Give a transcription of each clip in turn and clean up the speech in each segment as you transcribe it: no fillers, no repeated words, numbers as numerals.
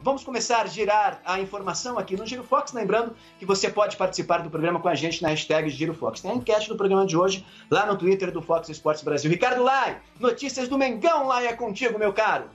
vamos começar a girar a informação aqui no Giro Fox, lembrando que você pode participar do programa com a gente na hashtag Giro Fox. Tem a enquete do programa de hoje lá no Twitter do Fox Sports Brasil. Ricardo Lai, notícias do Mengão, Lai, é contigo, meu caro.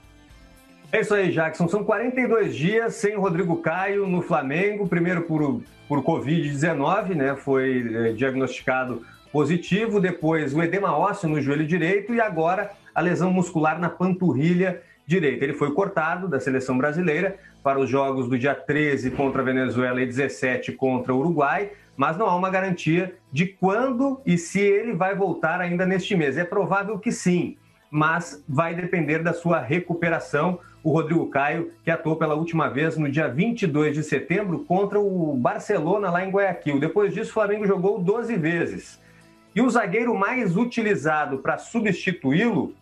É isso aí, Jackson. São 42 dias sem o Rodrigo Caio no Flamengo, primeiro por Covid-19, né? Foi diagnosticado positivo, depois o edema ósseo no joelho direito e agora a lesão muscular na panturrilha direita. Ele foi cortado da seleção brasileira para os jogos do dia 13 contra a Venezuela e 17 contra o Uruguai, mas não há uma garantia de quando e se ele vai voltar ainda neste mês. É provável que sim, mas vai depender da sua recuperação. O Rodrigo Caio, que atuou pela última vez no dia 22 de setembro contra o Barcelona lá em Guayaquil. Depois disso, o Flamengo jogou 12 vezes. E o zagueiro mais utilizado para substituí-lo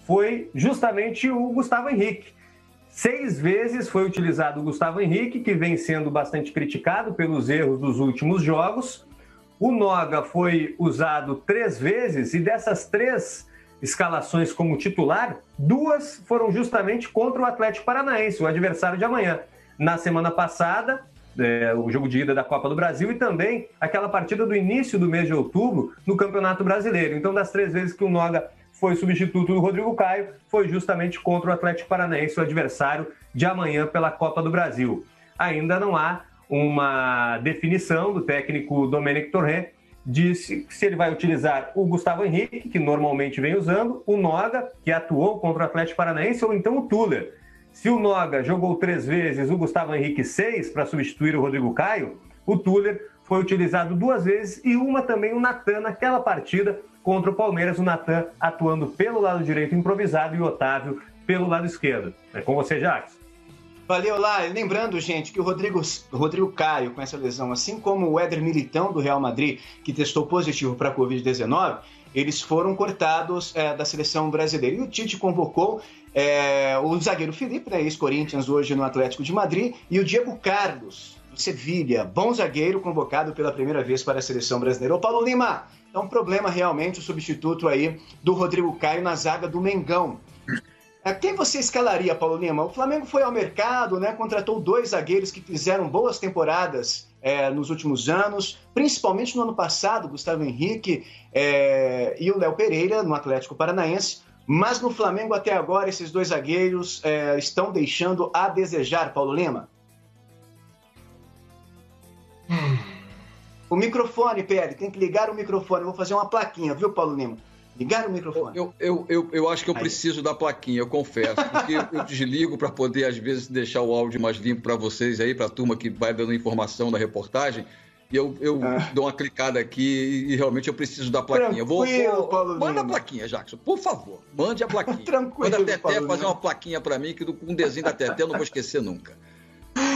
foi justamente o Gustavo Henrique. 6 vezes foi utilizado o Gustavo Henrique, que vem sendo bastante criticado pelos erros dos últimos jogos. O Noga foi usado 3 vezes e dessas 3 escalações como titular, 2 foram justamente contra o Atlético Paranaense, o adversário de amanhã. Na semana passada, o jogo de ida da Copa do Brasil e também aquela partida do início do mês de outubro no Campeonato Brasileiro. Então, das 3 vezes que o Noga foi substituto do Rodrigo Caio, foi justamente contra o Atlético Paranaense, o adversário de amanhã pela Copa do Brasil. Ainda não há uma definição do técnico Domenic Torrent disse se ele vai utilizar o Gustavo Henrique, que normalmente vem usando, o Noga, que atuou contra o Atlético Paranaense, ou então o Tuller. Se o Noga jogou 3 vezes, o Gustavo Henrique 6 para substituir o Rodrigo Caio, o Tuller foi utilizado 2 vezes e uma também o Natan naquela partida contra o Palmeiras, o Natan atuando pelo lado direito improvisado e o Otávio pelo lado esquerdo. É com você, Jacques. Valeu, lá. Lembrando, gente, que o Rodrigo Caio, com essa lesão, assim como o Éder Militão, do Real Madrid, que testou positivo para a Covid-19, eles foram cortados da seleção brasileira. E o Tite convocou o zagueiro Felipe, né, ex-Corinthians, hoje no Atlético de Madrid, e o Diego Carlos, do Sevilha, bom zagueiro, convocado pela primeira vez para a seleção brasileira. Ô, Paulo Lima, é um problema realmente o substituto aí do Rodrigo Caio na zaga do Mengão. Quem você escalaria, Paulo Lima? O Flamengo foi ao mercado, né? Contratou 2 zagueiros que fizeram boas temporadas nos últimos anos, principalmente no ano passado, Gustavo Henrique e o Léo Pereira, no Atlético Paranaense. Mas no Flamengo, até agora, esses 2 zagueiros estão deixando a desejar, Paulo Lima. O microfone, Pedro, tem que ligar o microfone. Vou fazer uma plaquinha, viu, Paulo Lima? Ligar o microfone. Eu acho que eu preciso da plaquinha, eu confesso. Porque eu desligo para poder, às vezes, deixar o áudio mais limpo para vocês aí, para a turma que vai dando informação da reportagem. E eu dou uma clicada aqui e realmente eu preciso da plaquinha. Manda a plaquinha, Jackson, por favor. Mande a plaquinha. Tranquilo, manda a Teté fazer uma plaquinha para mim, que com um desenho da Teté eu não vou esquecer nunca.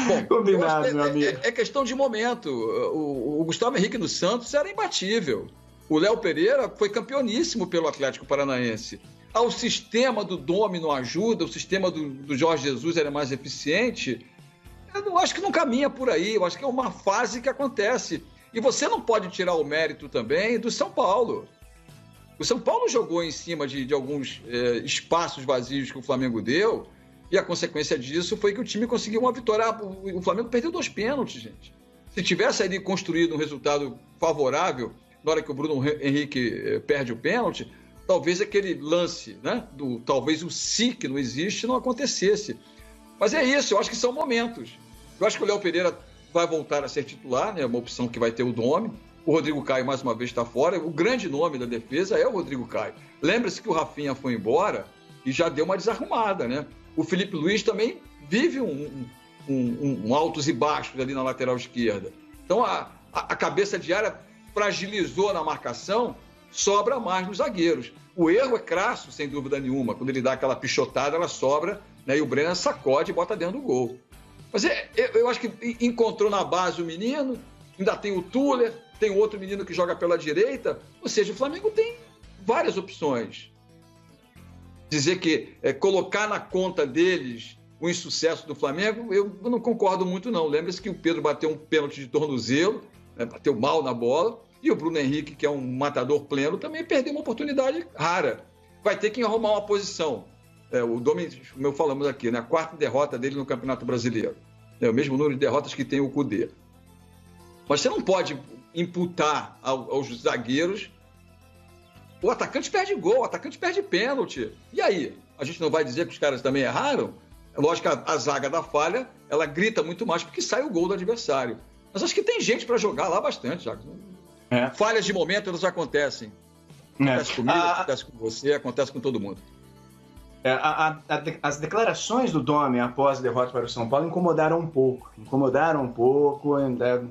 Bom, combinado, meu amigo. É questão de momento. O Gustavo Henrique no Santos era imbatível. O Léo Pereira foi campeoníssimo pelo Atlético Paranaense. O sistema do Domi não ajuda, o sistema do Jorge Jesus era mais eficiente. Eu não acho que não caminha por aí, eu acho que é uma fase que acontece. E você não pode tirar o mérito também do São Paulo. O São Paulo jogou em cima de alguns espaços vazios que o Flamengo deu, e a consequência disso foi que o time conseguiu uma vitória. O Flamengo perdeu 2 pênaltis, gente. Se tivesse ali construído um resultado favorável, na hora que o Bruno Henrique perde o pênalti, talvez aquele lance, né, talvez o si que não existe, não acontecesse. Mas é isso, eu acho que são momentos. Eu acho que o Léo Pereira vai voltar a ser titular, né, uma opção que vai ter o Domi. O Rodrigo Caio, mais uma vez, está fora. O grande nome da defesa é o Rodrigo Caio. Lembra-se que o Rafinha foi embora e já deu uma desarrumada, né? O Felipe Luiz também vive um altos e baixos ali na lateral esquerda. Então, a cabeça de área fragilizou na marcação, sobra mais nos zagueiros. O erro é crasso, sem dúvida nenhuma. Quando ele dá aquela pichotada, ela sobra, né, e o Brenner sacode e bota dentro do gol. Mas eu acho que encontrou na base o menino, ainda tem o Tuller, tem outro menino que joga pela direita, ou seja, o Flamengo tem várias opções. Dizer que colocar na conta deles o insucesso do Flamengo, eu não concordo muito não. Lembre-se que o Pedro bateu um pênalti de tornozelo, né, bateu mal na bola, e o Bruno Henrique, que é um matador pleno, também perdeu uma oportunidade rara. Vai ter que arrumar uma posição o Domi, como falamos aqui, né? A quarta derrota dele no Campeonato Brasileiro. É o mesmo número de derrotas que tem o Kudê. Mas você não pode imputar aos zagueiros. O atacante perde gol, o atacante perde pênalti. E aí? A gente não vai dizer que os caras também erraram? É lógico que a zaga da falha, ela grita muito mais porque sai o gol do adversário. Mas acho que tem gente para jogar lá bastante, Jacques. Falhas de momento, elas acontecem. Acontece comigo, acontece com você, acontece com todo mundo. As declarações do Domi após a derrota para o São Paulo incomodaram um pouco.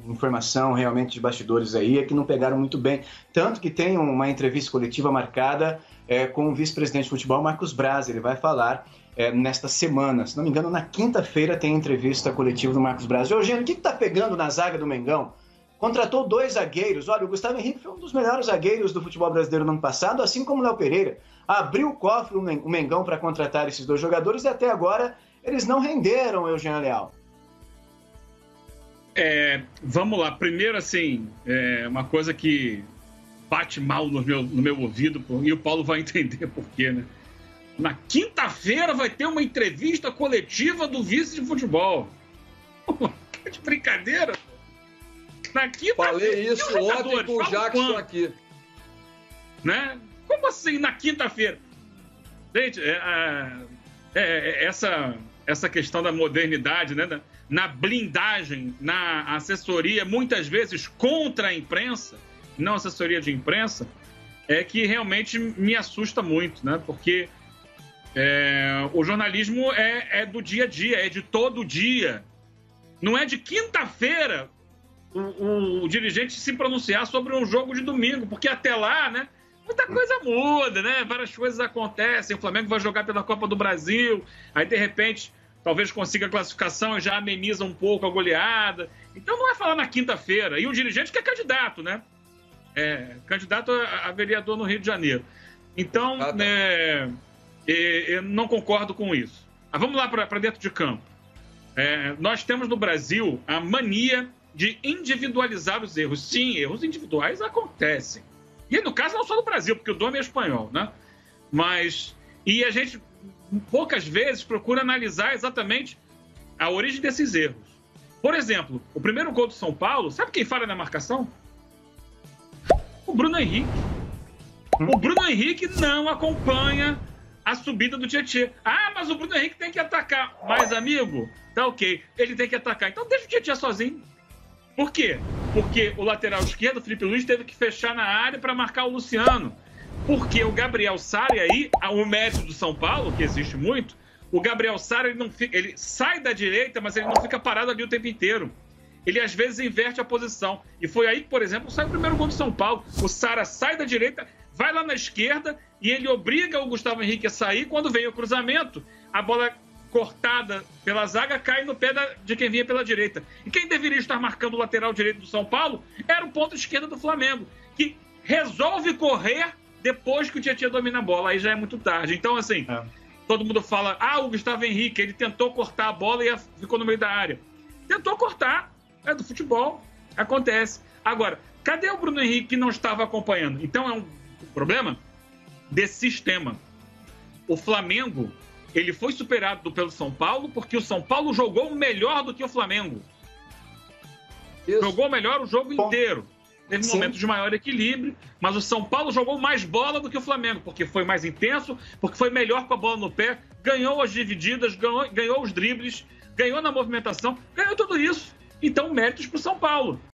Informação realmente de bastidores aí é que não pegaram muito bem. Tanto que tem uma entrevista coletiva marcada com o vice-presidente de futebol, Marcos Braz. Ele vai falar nesta semana. Se não me engano, na quinta-feira tem entrevista coletiva do Marcos Braz. Eugênio, o que está pegando na zaga do Mengão? Contratou 2 zagueiros. Olha, o Gustavo Henrique foi um dos melhores zagueiros do futebol brasileiro no ano passado, assim como o Léo Pereira. Abriu o cofre o Mengão para contratar esses 2 jogadores e até agora eles não renderam, Eugênio Leal. Vamos lá. Primeiro, assim, uma coisa que bate mal no meu ouvido, e o Paulo vai entender por quê, né? Na quinta-feira vai ter uma entrevista coletiva do vice de futebol. Que de brincadeira. Na quinta-feira. Falei isso ontem com o Jackson aqui. Né? Como assim na quinta-feira? Gente, essa questão da modernidade, né? Na blindagem, na assessoria, muitas vezes contra a imprensa, não assessoria de imprensa, é que realmente me assusta muito, né? Porque o jornalismo é do dia a dia, é de todo dia. Não é de quinta-feira o dirigente se pronunciar sobre um jogo de domingo, porque até lá, né, muita coisa muda, né? Várias coisas acontecem. O Flamengo vai jogar pela Copa do Brasil, aí de repente talvez consiga a classificação e já ameniza um pouco a goleada. Então não é falar na quinta-feira. E o dirigente que é candidato, né? Candidato a vereador no Rio de Janeiro. Então, eu não concordo com isso. Mas vamos lá para dentro de campo. Nós temos no Brasil a mania de individualizar os erros. Sim, erros individuais acontecem. E no caso não só no Brasil, porque o Domi é espanhol, né? E a gente poucas vezes procura analisar exatamente a origem desses erros. Por exemplo, o primeiro gol do São Paulo, sabe quem falha na marcação? O Bruno Henrique. O Bruno Henrique não acompanha a subida do Tietê. Mas o Bruno Henrique tem que atacar. Mas, amigo, tá ok, ele tem que atacar. Então deixa o Tietê sozinho. Por quê? Porque o lateral esquerdo, o Felipe Luiz, teve que fechar na área para marcar o Luciano. Porque o Gabriel Sara, e aí o mérito do São Paulo, que existe muito, o Gabriel Sara ele sai da direita, mas ele não fica parado ali o tempo inteiro. Ele às vezes inverte a posição. E foi aí que, por exemplo, sai o primeiro gol do São Paulo. O Sara sai da direita, vai lá na esquerda e ele obriga o Gustavo Henrique a sair. Quando vem o cruzamento, a bola cortada pela zaga cai no pé de quem vinha pela direita. E quem deveria estar marcando o lateral direito do São Paulo era o ponto esquerdo do Flamengo, que resolve correr depois que o Tietê domina a bola. Aí já é muito tarde. Então, assim, todo mundo fala, o Gustavo Henrique, ele tentou cortar a bola e ficou no meio da área. Tentou cortar, do futebol, acontece. Agora, cadê o Bruno Henrique que não estava acompanhando? Então é um problema desse sistema. O Flamengo, ele foi superado pelo São Paulo porque o São Paulo jogou melhor do que o Flamengo. Isso. Jogou melhor o jogo inteiro. Teve momentos de maior equilíbrio, mas o São Paulo jogou mais bola do que o Flamengo, porque foi mais intenso, porque foi melhor com a bola no pé, ganhou as divididas, ganhou os dribles, ganhou na movimentação, ganhou tudo isso. Então, méritos para o São Paulo.